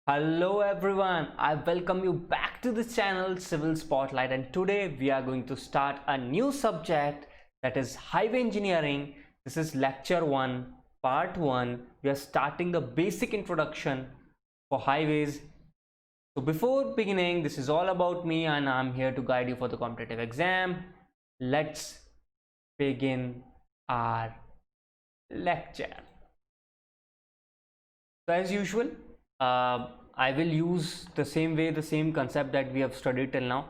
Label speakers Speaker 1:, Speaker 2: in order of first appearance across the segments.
Speaker 1: Hello everyone, I welcome you back to this channel Civil Spotlight, and today we are going to start a new subject, that is highway engineering. This is lecture 1 part 1. We are starting the basic introduction for highways. So before beginning, this is all about me and I'm here to guide you for the competitive exam. Let's begin our lecture. So as usual, I will use the same concept that we have studied till now.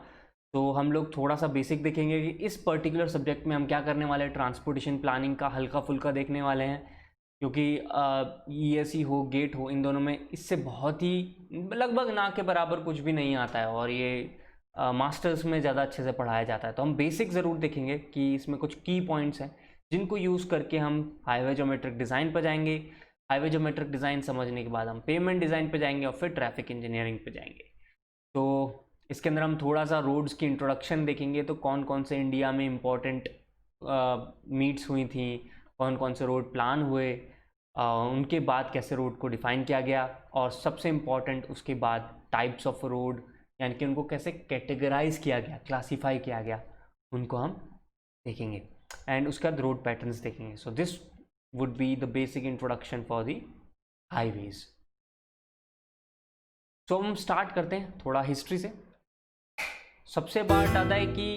Speaker 1: तो हम लोग थोड़ा सा basic देखेंगे कि इस particular subject में हम क्या करने वाले हैं। ट्रांसपोर्टेशन प्लानिंग का हल्का फुल्का देखने वाले हैं, क्योंकि ईएसई हो, गेट हो, इन दोनों में इससे बहुत ही लगभग ना के बराबर कुछ भी नहीं आता है, और ये मास्टर्स में ज़्यादा अच्छे से पढ़ाया जाता है। तो हम बेसिक ज़रूर देखेंगे कि इसमें कुछ की पॉइंट्स हैं जिनको यूज़ करके हम हाईवे ज्योमेट्रिक डिज़ाइन पर जाएंगे। हाईवे ज्योमेट्रिक डिज़ाइन समझने के बाद हम पेमेंट डिज़ाइन पे जाएंगे और फिर ट्रैफिक इंजीनियरिंग पे जाएंगे। तो इसके अंदर हम थोड़ा सा रोड्स की इंट्रोडक्शन देखेंगे, तो कौन कौन से इंडिया में इम्पोर्टेंट मीट्स हुई थी, कौन कौन से रोड प्लान हुए, उनके बाद कैसे रोड को डिफ़ाइन किया गया, और सबसे इम्पॉर्टेंट उसके बाद टाइप्स ऑफ रोड, यानी कि उनको कैसे कैटेगराइज किया गया, क्लासीफाई किया गया, उनको हम देखेंगे। एंड उसके बाद रोड पैटर्न्स देखेंगे। So this would be the basic introduction for the highways. तो हम स्टार्ट करते हैं थोड़ा हिस्ट्री से। सबसे बात आता है कि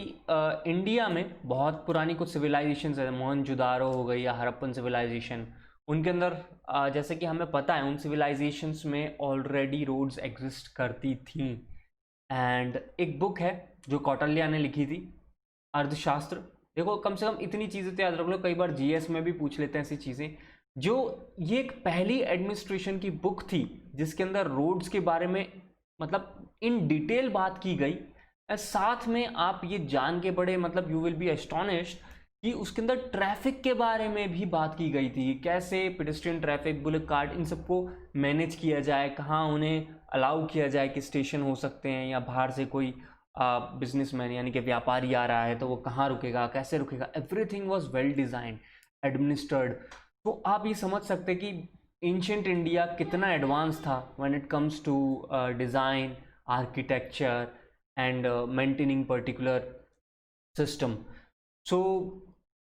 Speaker 1: इंडिया में बहुत पुरानी कुछ सिविलाइजेशन है, मोहनजोदारो हो गई या हड़प्पन सिविलाइजेशन, उनके अंदर जैसे कि हमें पता है उन सिविलाइजेशंस में ऑलरेडी रोड्स एग्जिस्ट करती थी। एंड एक बुक है जो कौटिल्य ने लिखी थी, अर्थशास्त्र। देखो, कम से कम इतनी चीज़ें तो याद रख लो, कई बार जीएस में भी पूछ लेते हैं ऐसी चीज़ें। जो ये एक पहली एडमिनिस्ट्रेशन की बुक थी जिसके अंदर रोड्स के बारे में मतलब इन डिटेल बात की गई। साथ में आप ये जान के बड़े मतलब यू विल बी एस्टोनिश्ड कि उसके अंदर ट्रैफिक के बारे में भी बात की गई थी, कैसे पेडेस्ट्रियन ट्रैफिक, बुलेट कार्ड, इन सबको मैनेज किया जाए, कहाँ उन्हें अलाउ किया जाए कि स्टेशन हो सकते हैं, या बाहर से कोई बिजनेसमैन यानी कि व्यापारी आ रहा है तो वो कहाँ रुकेगा, कैसे रुकेगा। Everything was well designed, administered. तो आप ये समझ सकते कि एंशिएंट इंडिया कितना एडवांस था when it comes to design, architecture and maintaining particular system. So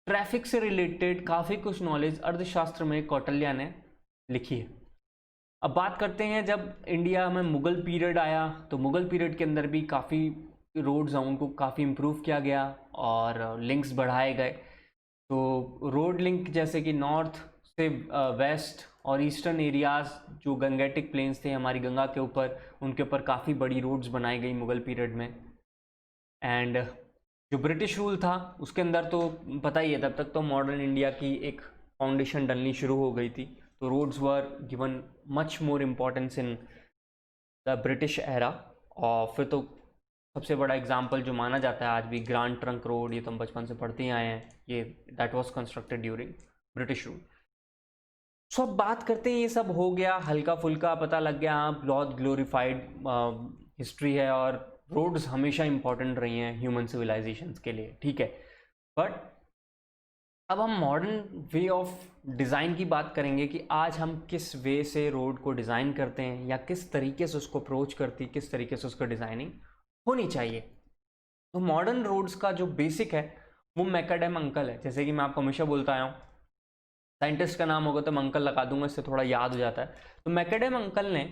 Speaker 1: traffic से रिलेटेड काफ़ी कुछ नॉलेज अर्थशास्त्र में कौटिल्य ने लिखी है। अब बात करते हैं जब इंडिया में मुग़ल पीरियड आया, तो मुग़ल पीरियड के अंदर भी काफ़ी रोड्स हैं उनको काफ़ी इम्प्रूव किया गया और लिंक्स बढ़ाए गए। तो रोड लिंक जैसे कि नॉर्थ से वेस्ट और ईस्टर्न एरियाज़, जो गंगेटिक प्लेन्स थे हमारी गंगा के ऊपर, उनके ऊपर काफ़ी बड़ी रोड्स बनाई गई मुग़ल पीरियड में। एंड जो ब्रिटिश रूल था उसके अंदर तो पता ही है, तब तक तो मॉडर्न इंडिया की एक फाउंडेशन डलनी शुरू हो गई थी। तो roads were given much more importance in the British era. और फिर तो सबसे बड़ा एग्जाम्पल जो माना जाता है आज भी, ग्रैंड ट्रंक रोड, ये तो हम बचपन से पढ़ते ही आए हैं, ये that was constructed during British rule. So अब बात करते हैं, ये सब हो गया, हल्का फुल्का पता लग गया, हाँ बहुत ग्लोरीफाइड हिस्ट्री है और रोड्स हमेशा इंपॉर्टेंट रही हैं ह्यूमन सिविलाइजेशंस के लिए, ठीक है। बट अब हम मॉडर्न वे ऑफ डिज़ाइन की बात करेंगे कि आज हम किस वे से रोड को डिज़ाइन करते हैं, या किस तरीके से उसको अप्रोच करती, किस तरीके से उसका डिज़ाइनिंग होनी चाहिए। तो मॉडर्न रोड्स का जो बेसिक है वो मैकडेम अंकल है। जैसे कि मैं आपको हमेशा बोलता आया हूँ, साइंटिस्ट का नाम होगा तो मैं अंकल लगा दूंगा, इससे थोड़ा याद हो जाता है। तो मैकडेम अंकल ने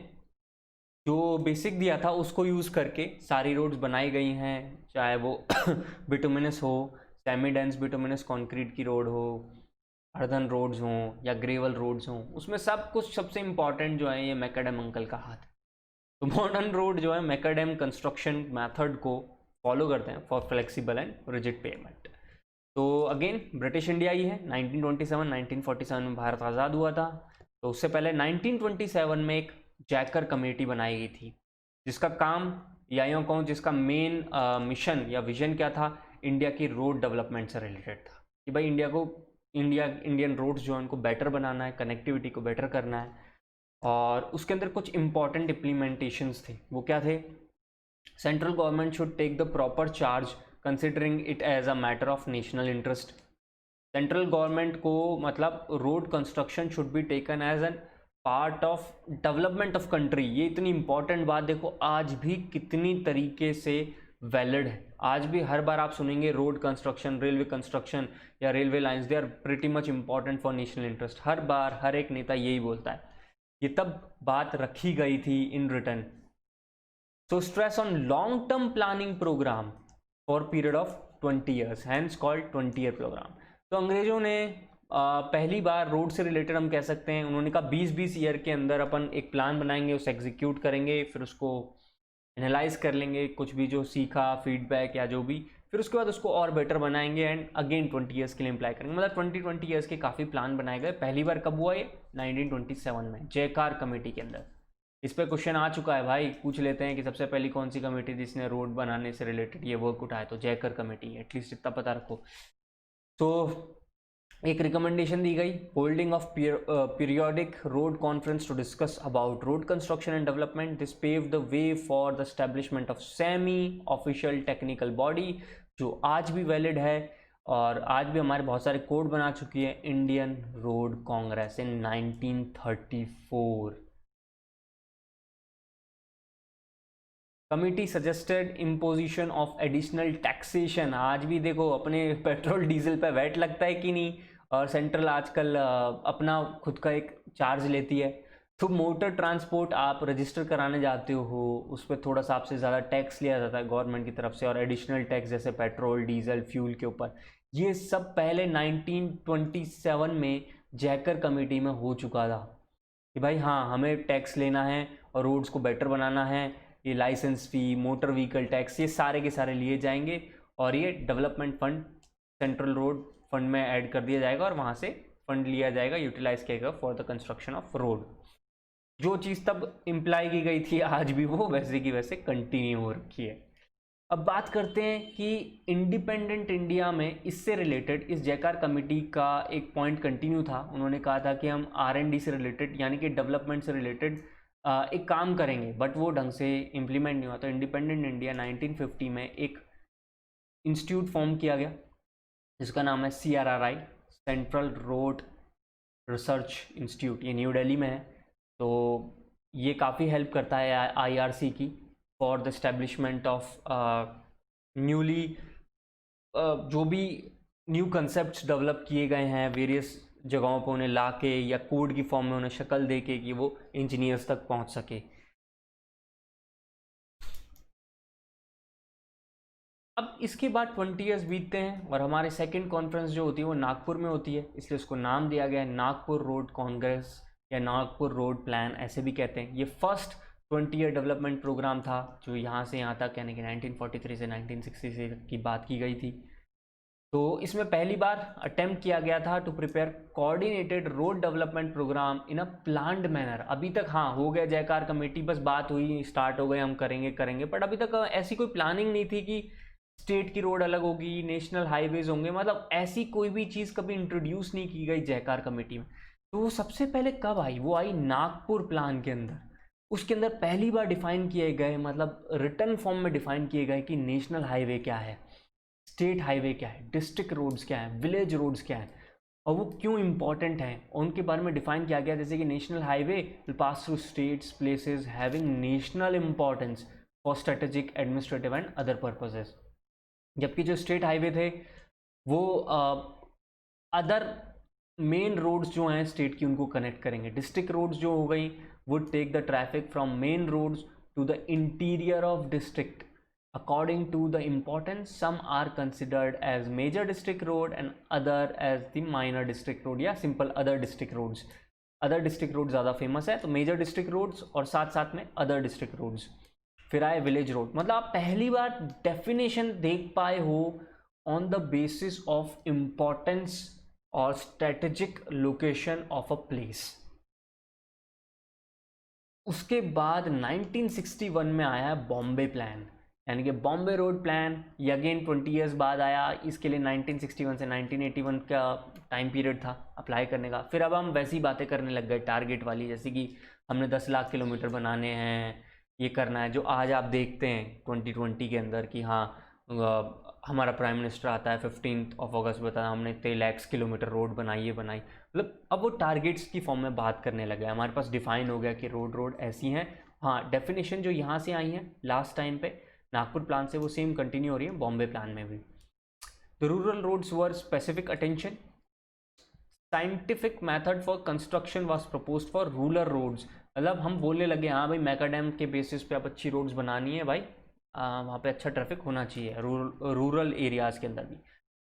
Speaker 1: जो बेसिक दिया था उसको यूज़ करके सारी रोड्स बनाई गई हैं, चाहे वो बिटुमिनस हो, सेमी डेंस बिटुमिनस कंक्रीट की रोड हो, अर्धन रोड्स हों या ग्रेवल रोड्स हों, उसमें सब कुछ सबसे इम्पॉर्टेंट जो है ये मैकडेम अंकल का हाथ है। तो मॉडर्न रोड जो है मैकडेम कंस्ट्रक्शन मेथड को फॉलो करते हैं for flexible and rigid payment. तो अगेन ब्रिटिश इंडिया ही है। 1947 में भारत आज़ाद हुआ था। तो उससे पहले 1927 में एक जैकर कमेटी बनाई गई थी, जिसका काम या यूँ कहूँ जिसका मेन मिशन या विजन क्या था, इंडिया की रोड डेवलपमेंट से रिलेटेड था कि भाई इंडियन रोड्स जो है उनको बेटर बनाना है, कनेक्टिविटी को बेटर करना है। और उसके अंदर कुछ इंपॉर्टेंट इम्प्लीमेंटेशंस थे। वो क्या थे? Central government should take the proper charge considering it as a matter of national interest. Central government को मतलब road construction should be taken as an part of development of country. ये इतनी important बात देखो आज भी कितनी तरीके से वैलिड है। आज भी हर बार आप सुनेंगे रोड कंस्ट्रक्शन, रेलवे कंस्ट्रक्शन या railway lines, they are pretty much important for national interest. हर बार हर एक नेता यही बोलता है। ये तब बात रखी गई थी in return. So stress on long term planning program for period of 20 years, hence called 20 year program. तो अंग्रेजों ने पहली बार रोड से रिलेटेड हम कह सकते हैं, उन्होंने कहा 20-20 ईयर के अंदर अपन एक प्लान बनाएंगे, उसे एग्जीक्यूट करेंगे, फिर उसको एनालाइज कर लेंगे, कुछ भी जो सीखा, फीडबैक या जो भी, फिर उसके बाद उसको और बेटर बनाएंगे एंड अगेन 20 ईयर्स के लिए अप्लाई करेंगे। मतलब 20 ईयर्स के काफ़ी प्लान बनाए गए। पहली बार कब हुआ ये? 1927 में जयकार कमेटी के अंदर। इस पर क्वेश्चन आ चुका है भाई, पूछ लेते हैं कि सबसे पहली कौन सी कमेटी जिसने रोड बनाने से रिलेटेड ये वर्क उठाया, तो जयकर कमेटी, एटलीस्ट इतना पता रखो। तो एक रिकमेंडेशन दी गई, holding of periodic road conference to discuss about road construction and development. This pave the way for the establishment of semi official technical body, जो आज भी वैलिड है और आज भी हमारे बहुत सारे कोड बना चुकी है, Indian road Congress in 1934। Committee suggested imposition of additional taxation. आज भी देखो अपने पेट्रोल डीजल पे वैट लगता है कि नहीं, और सेंट्रल आजकल अपना खुद का एक चार्ज लेती है। तो मोटर ट्रांसपोर्ट आप रजिस्टर कराने जाते हो, उस पर थोड़ा सा आपसे ज़्यादा टैक्स लिया जाता है गवर्नमेंट की तरफ से, और एडिशनल टैक्स जैसे पेट्रोल डीजल फ्यूल के ऊपर, ये सब पहले 1927 में जयकर कमेटी में हो चुका था कि भाई हाँ हमें टैक्स लेना है और रोड्स को बेटर बनाना है। ये लाइसेंस फी, मोटर व्हीकल टैक्स, ये सारे के सारे लिए जाएंगे और ये development fund central road fund में ऐड कर दिया जाएगा और वहाँ से फंड लिया जाएगा, यूटिलाइज किया जाएगा for the construction of road. जो चीज़ तब इम्प्लाई की गई थी आज भी वो वैसे की वैसे कंटिन्यू हो रखी है। अब बात करते हैं कि इंडिपेंडेंट इंडिया में इससे रिलेटेड इस जयकार कमेटी का एक पॉइंट कंटिन्यू था। उन्होंने कहा था कि हम R&D से रिलेटेड यानी कि डेवलपमेंट से रिलेटेड एक काम करेंगे, बट वो ढंग से इम्प्लीमेंट नहीं हुआ। तो इंडिपेंडेंट इंडिया 1950 में एक इंस्टीट्यूट फॉर्म किया गया जिसका नाम है CRRI, central road research institute. ये न्यू दिल्ली में है। तो ये काफ़ी हेल्प करता है IRC की for the establishment of newly जो भी न्यू कंसेप्ट्स डेवलप किए गए हैं वेरियस जगहों पर, उन्हें ला के या कोड की फॉर्म में उन्हें शक्ल दे के कि वो इंजीनियर्स तक पहुंच सके। अब इसके बाद 20 ईयर्स बीतते हैं और हमारे सेकंड कॉन्फ्रेंस जो होती है वो नागपुर में होती है, इसलिए उसको नाम दिया गया है नागपुर रोड कांग्रेस या नागपुर रोड प्लान, ऐसे भी कहते हैं। ये फर्स्ट 20 ईयर डेवलपमेंट प्रोग्राम था जो यहाँ से यहाँ तक यानी कि 1943 से 1966 की बात की गई थी। तो इसमें पहली बार अटेम्प्ट किया गया था to prepare coordinated road development program in a planned manner. अभी तक हाँ हो गया जयकार कमेटी, बस बात हुई, स्टार्ट हो गए, हम करेंगे, बट अभी तक ऐसी कोई प्लानिंग नहीं थी कि स्टेट की रोड अलग होगी, नेशनल हाईवेज होंगे, मतलब ऐसी कोई भी चीज़ कभी इंट्रोड्यूस नहीं की गई जयकार कमेटी में। तो वो सबसे पहले कब आई? वो आई नागपुर प्लान के अंदर। उसके अंदर पहली बार डिफाइन किए गए, मतलब रिटर्न फॉर्म में डिफाइन किए गए कि नेशनल हाईवे क्या है, स्टेट हाईवे क्या है, डिस्ट्रिक्ट रोड्स क्या है, विलेज रोड्स क्या है और वो क्यों इंपॉर्टेंट हैं, उनके बारे में डिफाइन किया गया। जैसे कि national highway will pass through states places having national importance for strategic, administrative and other purposes. जबकि जो स्टेट हाईवे थे वो अदर मेन रोड्स जो हैं स्टेट की उनको कनेक्ट करेंगे। डिस्ट्रिक्ट रोड्स जो हो गई would take the traffic from main roads to the interior of district according to the importance. Some are considered as major district road and other as the minor district road या simple other district roads. other district roads ज़्यादा famous है, तो major district roads और साथ साथ में other district roads। फिर आए विलेज रोड। मतलब आप पहली बार डेफिनेशन देख पाए हो on the basis of importance और strategic location of a place. उसके बाद 1961 में आया बॉम्बे प्लान, यानी कि बॉम्बे रोड प्लान। ये अगेन 20 ईयर्स बाद आया। इसके लिए 1961 से 1981 का टाइम पीरियड था अप्लाई करने का। फिर अब हम वैसी बातें करने लग गए टारगेट वाली, जैसे कि हमने 10 लाख किलोमीटर बनाने हैं, ये करना है, जो आज आप देखते हैं 2020 के अंदर कि हाँ हमारा प्राइम मिनिस्टर आता है 15 अगस्त बताया हमने 3 लाख किलोमीटर रोड बनाई है बनाई, मतलब अब वो टारगेट्स की फॉर्म में बात करने लगे, हमारे पास डिफाइन हो गया कि रोड ऐसी हैं। हाँ, डेफिनेशन जो यहाँ से आई है लास्ट टाइम पे नागपुर प्लान से वो सेम कंटिन्यू हो रही है बॉम्बे प्लान में भी। The rural roads were specific attention, scientific method for construction was proposed for rural roads, मतलब हम बोलने लगे हाँ भाई मैकाडैम के बेसिस पे अब अच्छी रोड्स बनानी है भाई, वहाँ पे अच्छा ट्रैफिक होना चाहिए रूरल एरियाज़ के अंदर भी।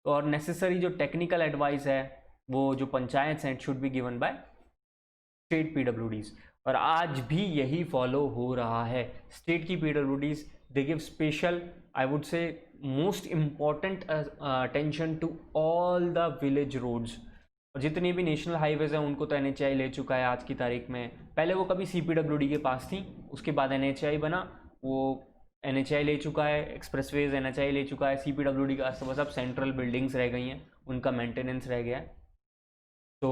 Speaker 1: और नेसेसरी जो टेक्निकल एडवाइस है वो जो पंचायत हैं should be given by state PWDs, और आज भी यही फॉलो हो रहा है। स्टेट की PWDs they give special, I would say most important attention to all the village roads, और जितनी भी नेशनल हाईवेज हैं उनको तो NHAI ले चुका है आज की तारीख में। पहले वो कभी CPWD के पास थी, उसके बाद NHAI बना, वो NHAI ले चुका है, एक्सप्रेसवेज NHAI ले चुका है, CPWD का बस अब सेंट्रल बिल्डिंग्स रह गई हैं, उनका मेंटेनेंस रह गया है। तो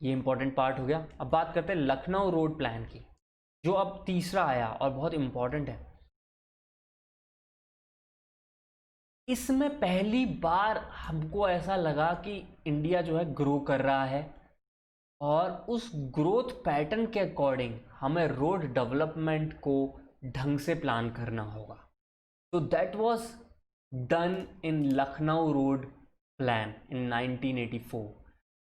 Speaker 1: ये इंपॉर्टेंट पार्ट हो गया। अब बात करते हैं लखनऊ रोड प्लान की, जो अब तीसरा आया और बहुत इंपॉर्टेंट है। इसमें पहली बार हमको ऐसा लगा कि इंडिया जो है ग्रो कर रहा है, और उस ग्रोथ पैटर्न के अकॉर्डिंग हमें रोड डेवलपमेंट को ढंग से प्लान करना होगा। तो that was done in Lucknow road plan in 1984।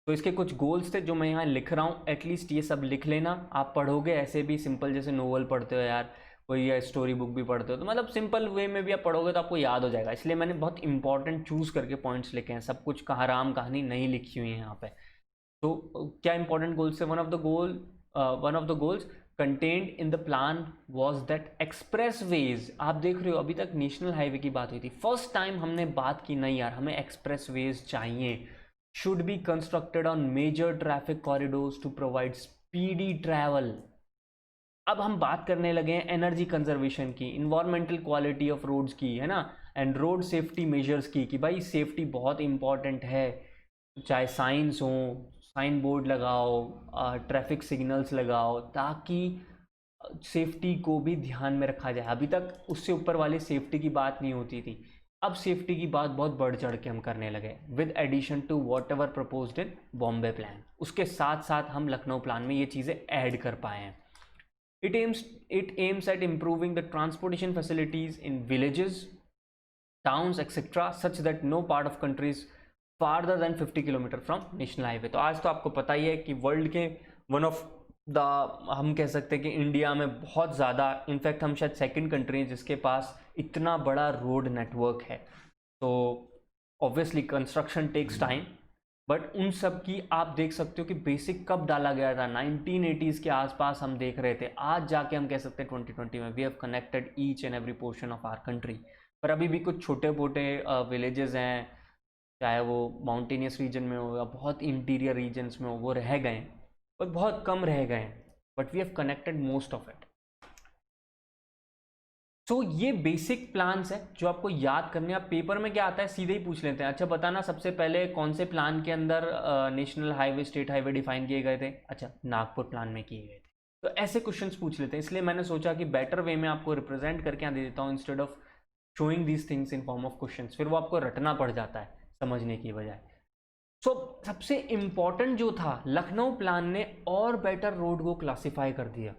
Speaker 1: तो इसके कुछ गोल्स थे जो मैं यहाँ लिख रहा हूँ, एटलीस्ट ये सब लिख लेना, आप पढ़ोगे ऐसे भी सिंपल जैसे नोवेल पढ़ते हो यार, कोई या स्टोरी बुक भी पढ़ते हो, तो मतलब सिंपल वे में भी आप पढ़ोगे तो आपको याद हो जाएगा, इसलिए मैंने बहुत इंपॉर्टेंट चूज करके पॉइंट्स लिखे हैं, सब कुछ कहाराम कहानी नहीं लिखी हुई है यहाँ पे। तो क्या इंपॉर्टेंट गोल्स है? One of the goals contained in the plan was that expressways, आप देख रहे हो अभी तक नेशनल हाईवे की बात हुई थी, फर्स्ट टाइम हमने बात की नहीं यार हमें एक्सप्रेसवेज चाहिए, should be constructed on major traffic corridors to provide speedy travel। अब हम बात करने लगे हैं एनर्जी कंजर्वेशन की, इन्वायरमेंटल क्वालिटी ऑफ रोड्स की, है ना, एंड रोड सेफ्टी मेजर्स की, कि भाई सेफ्टी बहुत इंपॉर्टेंट है, चाहे साइंस हो, साइन बोर्ड लगाओ, ट्रैफिक सिग्नल्स लगाओ, ताकि सेफ्टी को भी ध्यान में रखा जाए। अभी तक उससे ऊपर वाली सेफ्टी की बात नहीं होती थी, अब सेफ्टी की बात बहुत बढ़ चढ़ के हम करने लगे, with addition to whatever proposed in Bombay plan. उसके साथ साथ हम लखनऊ प्लान में ये चीज़ें ऐड कर पाए हैं। It aims at improving the transportation facilities in villages, towns, etc., such that no part of country is farther than 50 kilometre from national highway. तो आज तो आपको पता ही है कि वर्ल्ड के वन ऑफ द, हम कह सकते हैं कि इंडिया में बहुत ज़्यादा, इनफैक्ट हम शायद सेकंड कंट्री हैं जिसके पास इतना बड़ा रोड नेटवर्क है। तो obviously construction takes time, but उन सब की आप देख सकते हो कि बेसिक कब डाला गया था, 1980s के आसपास हम देख रहे थे, आज जाके हम कह सकते हैं 2020 में we have connected each and every portion of our country. पर अभी भी कुछ छोटे मोटे विलेजेस हैं, चाहे वो माउंटेनियस रीजन में हो या बहुत इंटीरियर रीजन्स में हो, वो रह गए, पर बहुत कम रह गए, but we have connected most of it. तो ये बेसिक प्लान्स हैं जो आपको याद करने, आप पेपर में क्या आता है सीधे ही पूछ लेते हैं, अच्छा बताना सबसे पहले कौन से प्लान के अंदर national highway state highway define किए गए थे, अच्छा नागपुर प्लान में किए गए थे। तो ऐसे क्वेश्चंस पूछ लेते हैं, इसलिए मैंने सोचा कि बेटर वे में आपको रिप्रेजेंट करके यहाँ दे देता हूँ instead of showing these things in form of questions, फिर वो आपको रटना पड़ जाता है समझने की बजाय। सो सबसे इंपॉर्टेंट जो था, लखनऊ प्लान ने और बेटर रोड को क्लासिफाई कर दिया।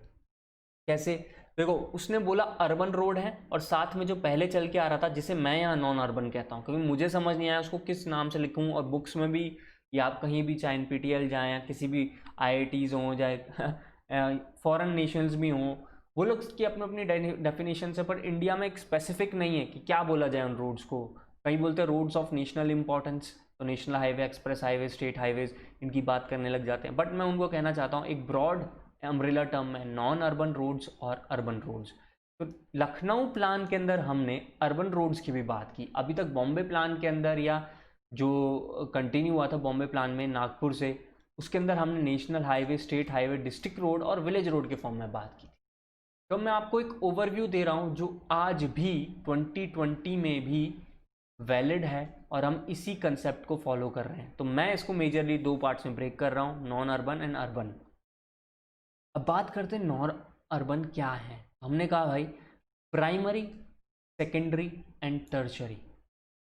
Speaker 1: कैसे? देखो, उसने बोला अर्बन रोड है, और साथ में जो पहले चल के आ रहा था जिसे मैं यहाँ नॉन अर्बन कहता हूँ, क्योंकि मुझे समझ नहीं आया उसको किस नाम से लिखूँ, और बुक्स में भी, या आप कहीं भी चाहे NPTEL जाएँ या किसी भी IITs हों, चाहे फॉरेन नेशंस भी हों, वो लोग की अपनी अपनी डेफिनेशन है, पर इंडिया में एक स्पेसिफिक नहीं है कि क्या बोला जाए उन रोड्स को। कहीं बोलते हैं रोड्स ऑफ नेशनल इंपॉर्टेंस, तो national highway, express highway, state highways, इनकी बात करने लग जाते हैं, बट मैं उनको कहना चाहता हूँ एक ब्रॉड अम्ब्रेला टर्म में नॉन अर्बन रोड्स और अर्बन रोड्स। तो लखनऊ प्लान के अंदर हमने अर्बन रोड्स की भी बात की, अभी तक बॉम्बे प्लान के अंदर या जो कंटिन्यू हुआ था बॉम्बे प्लान में नागपुर से, उसके अंदर हमने national highway, state highway, district road और विलेज रोड के फॉर्म में बात की। तो मैं आपको एक ओवरव्यू दे रहा हूँ जो आज भी 2020 में भी वैलिड है, और हम इसी कंसेप्ट को फॉलो कर रहे हैं। तो मैं इसको मेजरली दो पार्ट्स में ब्रेक कर रहा हूँ, नॉन अर्बन एंड अर्बन। अब बात करते हैं नॉन अर्बन क्या है। हमने कहा भाई primary, secondary and tertiary.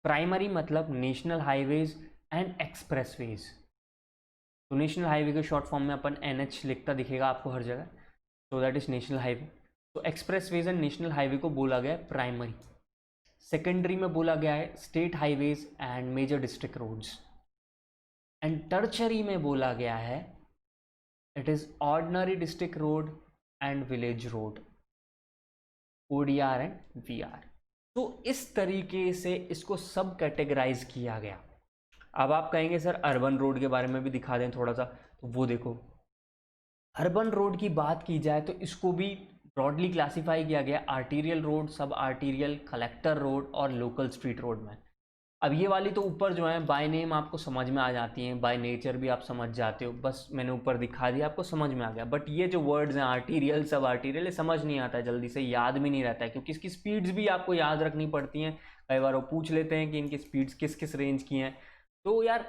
Speaker 1: Primary मतलब नेशनल हाईवेज एंड एक्सप्रेसवेज। तो नेशनल हाईवे के शॉर्ट फॉर्म में अपन NH लिखता दिखेगा आपको हर जगह, तो दैट इज नेशनल हाईवे। तो एक्सप्रेसवेज एंड नेशनल हाईवे को बोला गया है प्राइमरी। सेकेंडरी में बोला गया है state highways and major district roads. And tertiary में बोला गया है it is ordinary district road and village road, ODR and VR। तो इस तरीके से इसको सब कैटेगराइज किया गया। अब आप कहेंगे सर अर्बन रोड के बारे में भी दिखा दें थोड़ा सा, तो वो देखो अर्बन रोड की बात की जाए तो इसको भी ब्रॉडली क्लासिफाई किया गया आर्टीरियल रोड, सब आर्टीरियल, कलेक्टर रोड और लोकल स्ट्रीट रोड में। अब ये वाली तो ऊपर जो है बाय नेम आपको समझ में आ जाती हैं, बाय नेचर भी आप समझ जाते हो, बस मैंने ऊपर दिखा दिया आपको समझ में आ गया। बट ये जो वर्ड्स हैं आर्टीरियल, सब आर्टीरियल, ये समझ नहीं आता है, जल्दी से याद भी नहीं रहता है, क्योंकि इसकी स्पीड्स भी आपको याद रखनी पड़ती हैं। कई बार वो पूछ लेते हैं कि इनकी स्पीड्स किस किस रेंज की हैं। तो यार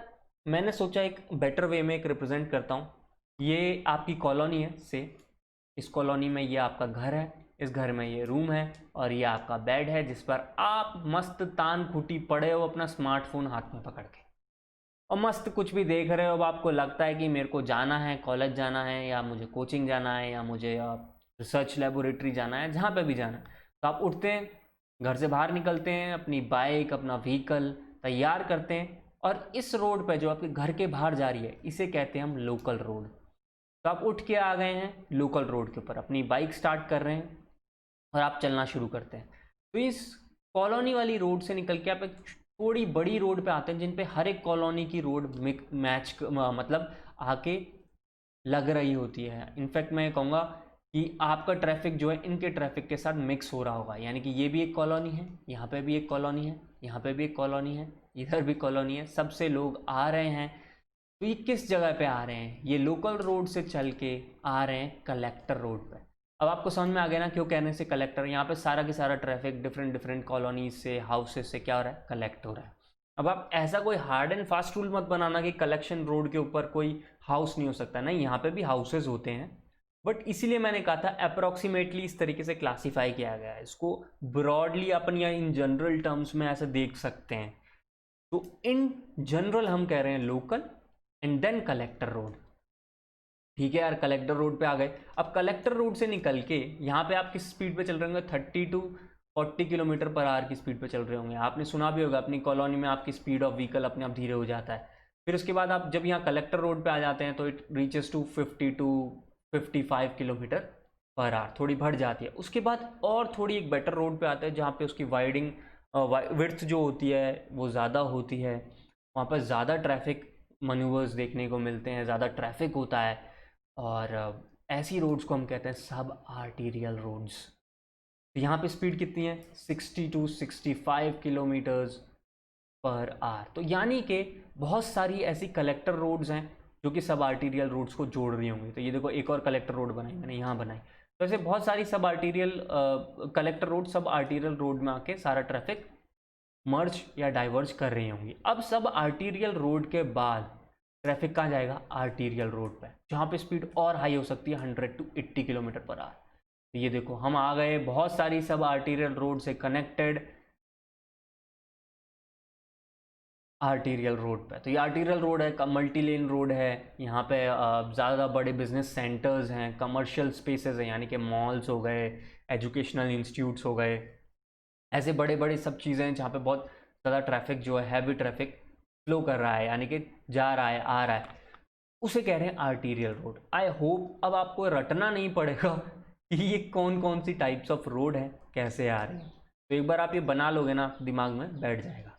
Speaker 1: मैंने सोचा एक बेटर वे में एक रिप्रेजेंट करता हूँ। ये आपकी कॉलोनी है से, इस कॉलोनी में ये आपका घर है, इस घर में ये रूम है और ये आपका बेड है जिस पर आप मस्त तान खूटी पड़े हो अपना स्मार्टफोन हाथ में पकड़ के और मस्त कुछ भी देख रहे हो। अब आपको लगता है कि मेरे को जाना है, कॉलेज जाना है, या मुझे कोचिंग जाना है, या मुझे रिसर्च लेबोरेटरी जाना है, जहाँ पे भी जाना है। तो आप उठते हैं, घर से बाहर निकलते हैं, अपनी बाइक, अपना व्हीकल तैयार करते हैं और इस रोड पे जो आपके घर के बाहर जा रही है इसे कहते हैं हम लोकल रोड। तो आप उठ के आ गए हैं लोकल रोड के ऊपर, अपनी बाइक स्टार्ट कर रहे हैं और आप चलना शुरू करते हैं। तो इस कॉलोनी वाली रोड से निकल के आप एक थोड़ी बड़ी रोड पे आते हैं जिन पे हर एक कॉलोनी की रोड मैच मतलब आके लग रही होती है। इनफैक्ट मैं कहूँगा कि आपका ट्रैफिक जो है इनके ट्रैफिक के साथ मिक्स हो रहा होगा, यानी कि ये भी एक कॉलोनी है, यहाँ पे भी एक कॉलोनी है, यहाँ पे भी एक कॉलोनी है, इधर भी कॉलोनी है, सबसे लोग आ रहे हैं। तो ये किस जगह पे आ रहे हैं? ये लोकल रोड से चल के आ रहे हैं कलेक्टर रोड पे। अब आपको समझ में आ गया ना क्यों कहने से कलेक्टर। यहाँ पे सारा की सारा ट्रैफिक डिफरेंट डिफरेंट कॉलोनीज से, हाउसेज से क्या हो रहा है? कलेक्ट हो रहा है। अब आप ऐसा कोई हार्ड एंड फास्ट रूल मत बनाना कि कलेक्शन रोड के ऊपर कोई हाउस नहीं हो सकता, नहीं, यहाँ पे भी हाउसेज होते हैं। बट इसीलिए मैंने कहा था अप्रोक्सीमेटली इस तरीके से क्लासीफाई किया गया है। इसको ब्रॉडली अपन या इन जनरल टर्म्स में ऐसे देख सकते हैं। तो इन जनरल हम कह रहे हैं local and then collector road. ठीक है यार, कलेक्टर रोड पे आ गए। अब कलेक्टर रोड से निकल के यहाँ पे आप किस स्पीड पे चल रहे होंगे? 30 to 40 किलोमीटर पर आवर की स्पीड पे चल रहे होंगे। आपने सुना भी होगा अपनी कॉलोनी में आपकी स्पीड ऑफ व्हीकल अपने आप धीरे हो जाता है। फिर उसके बाद आप जब यहाँ कलेक्टर रोड पे आ जाते हैं तो it reaches to 50 to 55 kilometre per hour, थोड़ी बढ़ जाती है। उसके बाद और थोड़ी एक बेटर रोड पे आते हैं जहाँ पे उसकी वाइडिंग विड्थ जो होती है वो ज़्यादा होती है, वहाँ पर ज़्यादा ट्रैफिक मनूवर्स देखने को मिलते हैं, ज़्यादा ट्रैफिक होता है। और ऐसी रोड्स को हम कहते हैं सब आर्टीरियल रोड्स। तो यहाँ पे स्पीड कितनी है? 60 to 65 किलोमीटर्स पर आवर। तो यानी कि बहुत सारी ऐसी कलेक्टर रोड्स हैं जो कि सब आर्टीरियल रोड्स को जोड़ रही होंगी। तो ये देखो एक और कलेक्टर रोड बनाई मैंने, यहाँ बनाई। तो ऐसे बहुत सारी सब आर्टीरियल कलेक्टर रोड सब आर्टीरियल रोड में आके सारा ट्रैफिक मर्ज या डाइवर्ज कर रही होंगी। अब सब आर्टीरियल रोड के बाद ट्रैफिक कहाँ जाएगा? आर्टीरियल रोड पे, जहाँ पे स्पीड और हाई हो सकती है 100 to 80 किलोमीटर पर आवर। तो ये देखो हम आ गए बहुत सारी सब आर्टीरियल रोड से कनेक्टेड आर्टीरियल रोड पे। तो ये आर्टीरियल रोड है, मल्टी लेन रोड है। यहाँ पे ज़्यादा बड़े बिजनेस सेंटर्स हैं, कमर्शियल स्पेसेस हैं, यानी कि मॉल्स हो गए, एजुकेशनल इंस्टीट्यूट्स हो गए, ऐसे बड़े बड़े सब चीज़ें हैं जहाँ पे बहुत ज़्यादा ट्रैफिक जो है, हैवी ट्रैफिक फ्लो कर रहा है, यानी कि जा रहा है, आ रहा है, उसे कह रहे हैं आर्टीरियल रोड। आई होप अब आपको रटना नहीं पड़ेगा कि ये कौन कौन सी टाइप्स ऑफ रोड है, कैसे आ रही हैं। तो एक बार आप ये बना लोगे ना, दिमाग में बैठ जाएगा।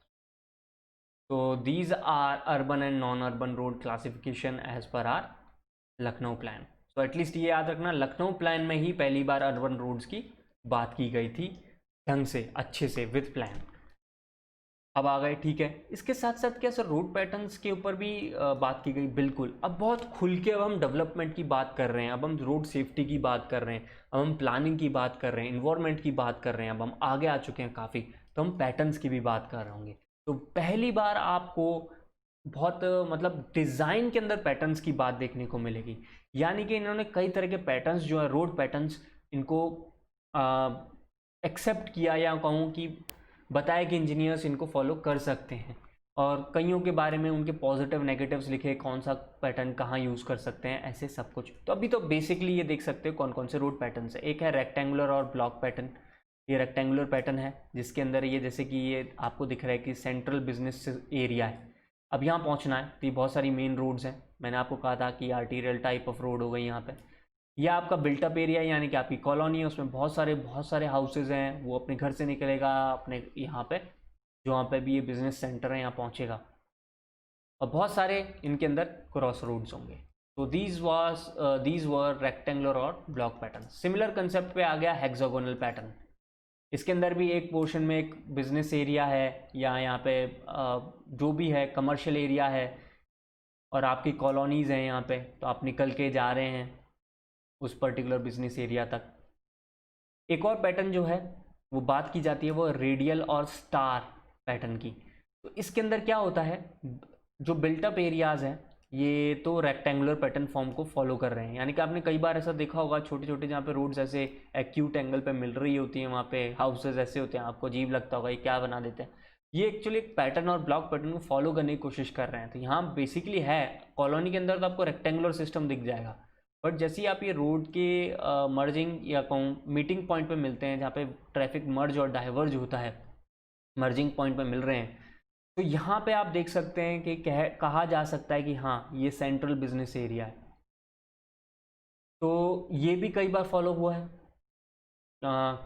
Speaker 1: तो these are urban and non urban road classification as per our Lucknow plan. तो एटलीस्ट ये याद रखना, लखनऊ प्लान में ही पहली बार अर्बन रोड्स की बात की गई थी ढंग से, अच्छे से, विद प्लान। अब आ गए, ठीक है। इसके साथ साथ क्या सर रोड पैटर्न्स के ऊपर भी बात की गई? बिल्कुल। अब बहुत खुल के अब हम डेवलपमेंट की बात कर रहे हैं, अब हम रोड सेफ्टी की बात कर रहे हैं, अब हम प्लानिंग की बात कर रहे हैं, इन्वायरमेंट की बात कर रहे हैं, अब हम आगे आ चुके हैं काफ़ी, तो हम पैटर्न्स की भी बात कर रहे होंगे। तो पहली बार आपको बहुत मतलब डिज़ाइन के अंदर पैटर्न्स की बात देखने को मिलेगी। यानी कि इन्होंने कई तरह के पैटर्न्स जो है रोड पैटर्न्स, इनको एक्सेप्ट किया या कहूँ कि बताया कि इंजीनियर्स इनको फॉलो कर सकते हैं, और कईयों के बारे में उनके पॉजिटिव नेगेटिव्स लिखे, कौन सा पैटर्न कहाँ यूज़ कर सकते हैं, ऐसे सब कुछ। तो अभी तो बेसिकली ये देख सकते हो कौन कौन से रोड पैटर्न्स है। एक है रेक्टेंगुलर और ब्लॉक पैटर्न। ये रेक्टेंगुलर पैटर्न है जिसके अंदर ये जैसे कि ये आपको दिख रहा है कि सेंट्रल बिजनेस एरिया है, अब यहाँ पहुँचना है, तो ये बहुत सारी मेन रोड्स हैं। मैंने आपको कहा था कि आर्टीरियल टाइप ऑफ रोड हो गई यहाँ पे। यह आपका बिल्टअप एरिया यानी कि आपकी कॉलोनी है, उसमें बहुत सारे हाउसेज हैं, वो अपने घर से निकलेगा अपने यहाँ पे, जो वहाँ पे भी ये बिजनेस सेंटर है यहाँ पहुँचेगा, और बहुत सारे इनके अंदर क्रॉस रोड्स होंगे। तो दीज वर रेक्टेंगुलर और ब्लॉक पैटर्न। सिमिलर कंसेप्ट पे आ गया हेक्सागोनल पैटर्न। इसके अंदर भी एक पोर्शन में एक बिजनेस एरिया है या यहाँ पे जो भी है कमर्शियल एरिया है, और आपकी कॉलोनीज़ हैं यहाँ पे, तो आप निकल के जा रहे हैं उस पर्टिकुलर बिजनेस एरिया तक। एक और पैटर्न जो है वो बात की जाती है वो रेडियल और स्टार पैटर्न की। तो इसके अंदर क्या होता है, जो बिल्टअप एरियाज़ हैं ये तो रेक्टेंगुलर पैटर्न फॉर्म को फॉलो कर रहे हैं, यानी कि आपने कई बार ऐसा देखा होगा छोटे छोटे जहाँ पे रोड्स ऐसे एक्यूट एंगल पे मिल रही होती हैं, वहाँ पे हाउसेज ऐसे होते हैं, आपको अजीब लगता होगा ये क्या बना देते हैं। ये एक्चुअली एक पैटर्न और ब्लॉक पैटर्न को फॉलो करने की कोशिश कर रहे हैं। तो यहाँ बेसिकली है कॉलोनी के अंदर तो आपको रेक्टेंगुलर सिस्टम दिख जाएगा, बट जैसे ही आप ये रोड के मर्जिंग या कहूँ मीटिंग पॉइंट पे मिलते हैं, जहाँ पे ट्रैफिक मर्ज और डाइवर्ज होता है, मर्जिंग पॉइंट पे मिल रहे हैं, तो यहाँ पे आप देख सकते हैं कि कहा जा सकता है कि हाँ ये सेंट्रल बिजनेस एरिया है। तो ये भी कई बार फॉलो हुआ है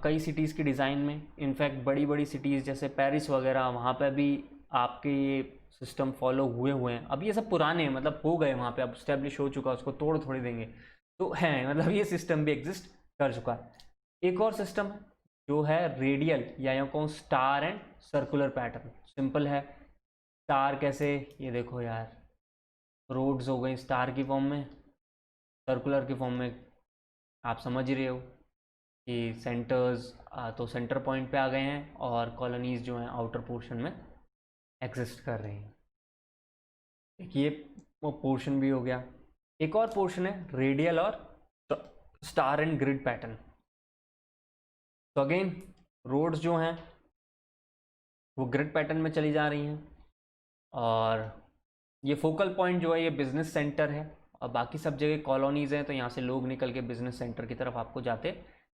Speaker 1: कई सिटीज़ की डिज़ाइन में। इनफैक्ट बड़ी बड़ी सिटीज़ जैसे पेरिस वगैरह, वहाँ पे भी आपके ये सिस्टम फॉलो हुए हैं। अब ये सब पुराने हैं, मतलब हो गए वहाँ पे, अब स्टैब्लिश हो चुका, उसको तोड़ थोड़ी देंगे, तो है मतलब ये सिस्टम भी एग्जिस्ट कर चुका है। एक और सिस्टम है जो है रेडियल या यूँ कहूँ star and circular pattern. Simple है, स्टार कैसे, ये देखो यार रोड्स हो गई स्टार की फॉर्म में, सर्कुलर की फॉर्म में आप समझ ही रहे हो कि सेंटर्स तो सेंटर पॉइंट पे आ गए हैं, और कॉलोनीज़ जो हैं आउटर पोर्शन में एग्जिस्ट कर रही हैं। देखिए वो पोर्शन भी हो गया। एक और पोर्शन है रेडियल और स्टार एंड ग्रिड पैटर्न। तो अगेन रोड्स जो हैं वो ग्रिड पैटर्न में चली जा रही हैं, और ये फोकल पॉइंट जो है ये बिजनेस सेंटर है, और बाकी सब जगह कॉलोनीज़ हैं, तो यहाँ से लोग निकल के बिजनेस सेंटर की तरफ आपको जाते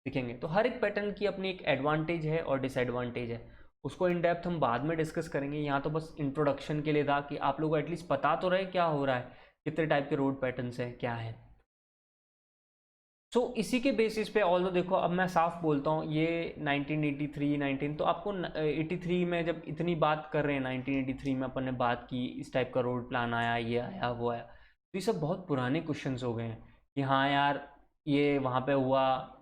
Speaker 1: दिखेंगे। तो हर एक पैटर्न की अपनी एक एडवांटेज है और डिसएडवांटेज है, उसको इन डेप्थ हम बाद में डिस्कस करेंगे। यहाँ तो बस इंट्रोडक्शन के लिए था कि आप लोगों को एटलीस्ट पता तो रहे क्या हो रहा है, कितने टाइप के रोड पैटर्न्स हैं, क्या है। सो इसी के बेसिस पे ऑल्दो देखो, अब मैं साफ बोलता हूँ, ये 1983 19 तो आपको 83 में जब इतनी बात कर रहे हैं, 1983 में अपन ने बात की, इस टाइप का रोड प्लान आया, ये आया वो आया, तो ये सब बहुत पुराने क्वेश्चंस हो गए हैं कि हाँ यार ये वहाँ पे हुआ।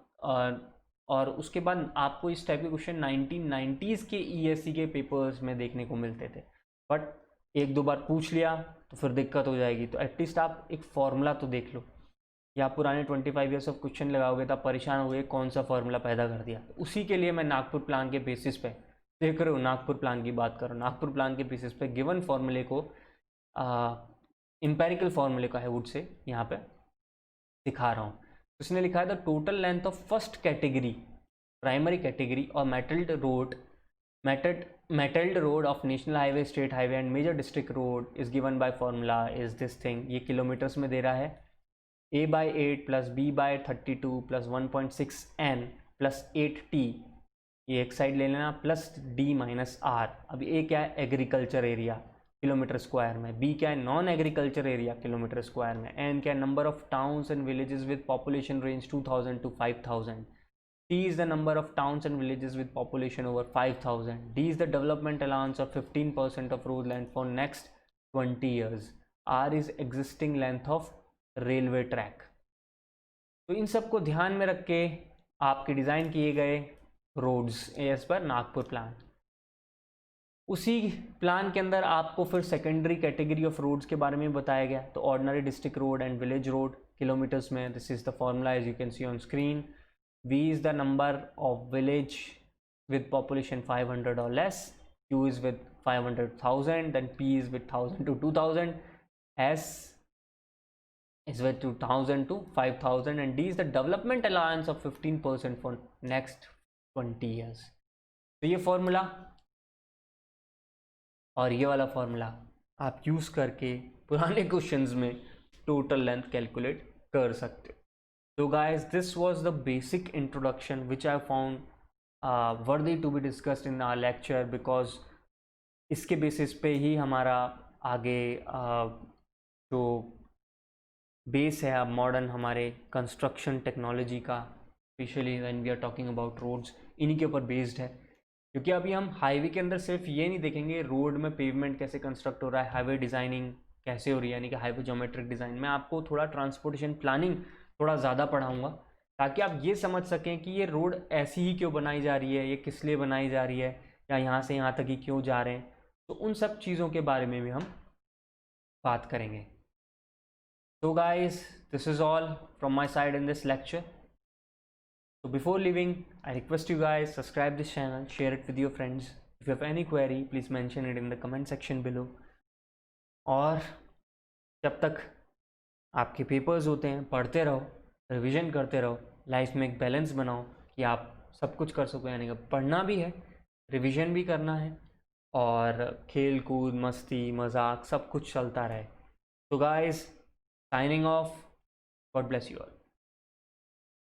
Speaker 1: और उसके बाद आपको इस टाइप के क्वेश्चन 1990s के ईएससी के पेपर्स में देखने को मिलते थे, बट एक दो बार पूछ लिया तो फिर दिक्कत हो जाएगी। तो एटलीस्ट आप एक फॉर्मूला तो देख लो, या पुराने 25 ईयर्स ऑफ क्वेश्चन लगाओगे तो आप परेशान हो गए कौन सा फॉर्मूला पैदा कर दिया। तो उसी के लिए मैं नागपुर प्लान के बेसिस पे देख रहे हो, नागपुर प्लान की बात करो, नागपुर प्लान के बेसिस पे गिवन फॉर्मूले को इंपेरिकल फॉर्मूले का है वुड से यहाँ पे दिखा रहा हूँ। उसने लिखा है the total length of first category, primary category और metalled road of national highway, state highway and major district road is given by formula is this thing. ये किलोमीटर्स में दे रहा है, a/8 plus b/32 plus 1.6n plus 8t, ये एक side ले लेना, प्लस d-r। अब ए क्या है, एग्रीकल्चर एरिया किलोमीटर स्क्वायर में, बी क्या है, non agriculture area kilometre square में, एन क्या है, number of towns and villages with population range 2000 to 5000, T is the number of towns and villages with population over 5000, D is the development allowance of 15% of road length for next 20 years, R is existing length of railway track. तो इन सब को ध्यान में रख के आपके design किए गए roads as per Nagpur plan. उसी प्लान के अंदर आपको फिर सेकेंडरी कैटेगरी ऑफ रोड्स के बारे में बताया गया। तो ordinary district road and village road kilometres में, this is the formula as you can see on screen. V is the number of village with population 500 or less, Q is with 500,000, then P is with 1000 to 2000, S is with 2000 to 5000, and D is the development allowance of 15% for next 20 years. तो ये formula और ये वाला formula आप use करके पुराने questions में total length calculate कर सकते हो। तो guys, this was the basic introduction which I found worthy to be discussed in our lecture, because इसके बेसिस पे ही हमारा आगे जो बेस है अब मॉडर्न हमारे कंस्ट्रक्शन टेक्नोलॉजी का, specially when we are talking about roads, इन्हीं के ऊपर बेस्ड है। क्योंकि अभी हम हाईवे के अंदर सिर्फ ये नहीं देखेंगे रोड में पेवमेंट कैसे कंस्ट्रक्ट हो रहा है, हाईवे डिज़ाइनिंग कैसे हो रही है, यानी कि हाईवे ज्योमेट्रिक डिज़ाइन में आपको थोड़ा ट्रांसपोर्टेशन प्लानिंग थोड़ा ज़्यादा पढ़ाऊँगा, ताकि आप ये समझ सकें कि ये रोड ऐसी ही क्यों बनाई जा रही है, ये किस लिए बनाई जा रही है, या यहाँ से यहाँ तक ही क्यों जा रहे हैं। तो उन सब चीज़ों के बारे में भी हम बात करेंगे। So guys, this is all from my side in this lecture. So before leaving, I request you guys subscribe this channel, share it with your friends. If you have any query, please mention it in the comment section below. और जब तक आपके papers होते हैं पढ़ते रहो, revision करते रहो, लाइफ में एक बैलेंस बनाओ कि आप सब कुछ कर सको, यानी कि पढ़ना भी है, रिवीजन भी करना है, और खेल कूद मस्ती मजाक सब कुछ चलता रहे। तो guys, signing off. God bless you all.